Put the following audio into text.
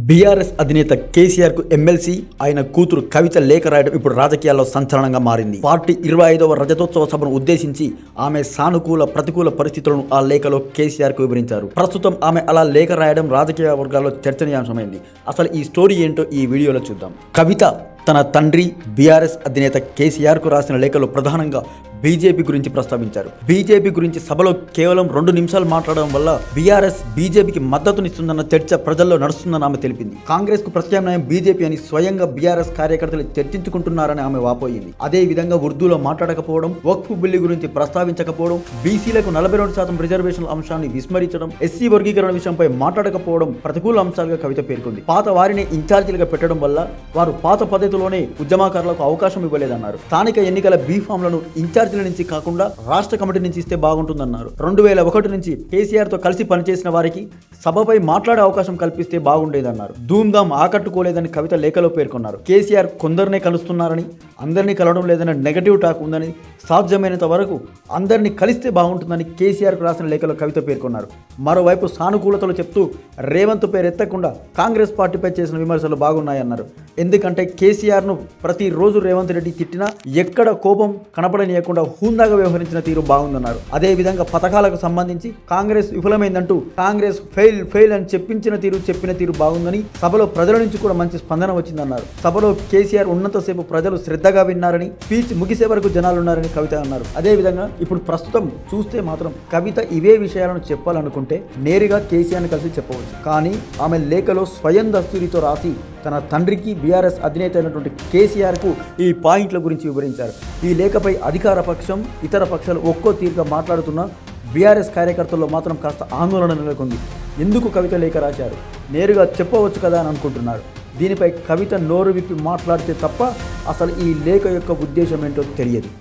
BRS అధినేత కేసీఆర్ కు MLC ఆయన కూతురు కవిత లేఖ రాయడం ఇప్పుడు రాజకీయాల్లో సంచలనంగా మారింది. పార్టీ 25వ రజతోత్సవ సభను ఉద్దేశించి ఆమె సానుకూల ప్రతికూల పరిస్థితులను ఆ లేఖలో కేసీఆర్ కు వివరించారు. ప్రస్తుతం ఆమె అలా లేఖ రాయడం రాజకీయ వర్గాల్లో చర్చనీయాంశమైంది. అసలు ఈ స్టోరీ ఏంటో ఈ వీడియోలో చూద్దాం. కవిత తన తండ్రి బీఆర్ఎస్ అధినేత కేసీఆర్ కు రాసిన లేఖలో ప్రధానంగా బీజేపీ గురించి ప్రస్తావించారు. బీజేపీ గురించి సభలో కేవలం 2 నిమిషాలు మాట్లాడడం వల్ల బీఆర్ఎస్ బీజేపీకి మద్దతునిస్తుందన్న చర్చ ప్రజల్లో నడుస్తుందని ఆమె తెలిపింది. కాంగ్రెస్ కు ప్రత్యామ్నాయం బీజేపీ అని స్వయంగా బీఆర్ఎస్ కార్యకర్తలు చర్చించుకుంటున్నారని ఆమె వాపోయింది. అదే విధంగా ఉర్దూలో మాట్లాడకపోవడం, వక్ఫ్ బిల్లు గురించి ప్రస్తావించకపోవడం, బీసీలకు 42% రిజర్వేషన్ల అంశాన్ని విస్మరించడం, ఎస్సీ వర్గీకరణ విషయంపై మాట్లాడకపోవడం ప్రతికూల అంశాలుగా కవిత పేర్కొంది. పాత వారిని ఇన్ఛార్జీలుగా పెట్టడం వల్ల వారు పాత పద్ధతిలోనే ఉద్యమకారులకు అవకాశం ఇవ్వలేదన్నారు. స్థానిక ఎన్నికల బీఫామ్లను ఇన్ఛార్జ్ నుంచి కాకుండా రాష్ట్ర కమిటీ నుంచి ఇస్తే బాగుంటుందన్నారు. 2001 నుంచి కేసీఆర్ తో కలిసి పనిచేసిన వారికి సభపై మాట్లాడే అవకాశం కల్పిస్తే బాగుండేదన్నారు. ధూమ్ధామ్ ఆకట్టుకోలేదని కవిత లేఖలో పేర్కొన్నారు. కేసీఆర్ కొందరినే కలుస్తున్నారని, అందరినీ కలవడం లేదని నెగటివ్ టాక్ ఉందని, సాధ్యమైనంత వరకు అందరినీ కలిస్తే బాగుంటుందని కేసీఆర్ కు రాసిన లేఖలో కవిత పేర్కొన్నారు. మరోవైపు సానుకూలతలు చెప్తూ రేవంత్ పేరు ఎత్తకుండా కాంగ్రెస్ పార్టీపై చేసిన విమర్శలు బాగున్నాయన్నారు. ఎందుకంటే కేసీఆర్ ను ప్రతిరోజు రేవంత్ రెడ్డి తిట్టినా ఎక్కడ కోపం కనపడనీయకుండా హుందాగా వ్యవహరించిన తీరు బాగుందన్నారు. అదే విధంగా పథకాలకు సంబంధించి కాంగ్రెస్ విఫలమైందంటూ కాంగ్రెస్ ఫెయిల్ అని చెప్పిన తీరు బాగుందని, సభలో ప్రజల నుంచి కూడా మంచి స్పందన వచ్చిందన్నారు. సభలో కేసీఆర్ ఉన్నంతసేపు ప్రజలు శ్రద్ధగా విన్నారని, స్పీచ్ ముగిసే వరకు జనాలున్నారని కవిత అన్నారు. అదే విధంగా ఇప్పుడు ప్రస్తుతం చూస్తే మాత్రం కవిత ఇవే విషయాలను చెప్పాలనుకుంటే నేరుగా కేసీఆర్ని కలిసి చెప్పవచ్చు. కానీ ఆమె లేఖలో స్వయం దస్తూరితో రాసి తన తండ్రికి బీఆర్ఎస్ అధినేత అయినటువంటి కేసీఆర్ కు ఈ పాయింట్ల గురించి వివరించారు. ఈ లేఖపై అధికార పక్షం, ఇతర పక్షాలు ఒక్కో తీరుగా మాట్లాడుతున్న బీఆర్ఎస్ కార్యకర్తల్లో మాత్రం కాస్త ఆందోళన నెలకొంది. ఎందుకు కవిత లేఖ రాశారు, నేరుగా చెప్పవచ్చు కదా అని అనుకుంటున్నారు. దీనిపై కవిత నోరు విప్పి మాట్లాడితే తప్ప అసలు ఈ లేఖ యొక్క ఉద్దేశం ఏంటో తెలియదు.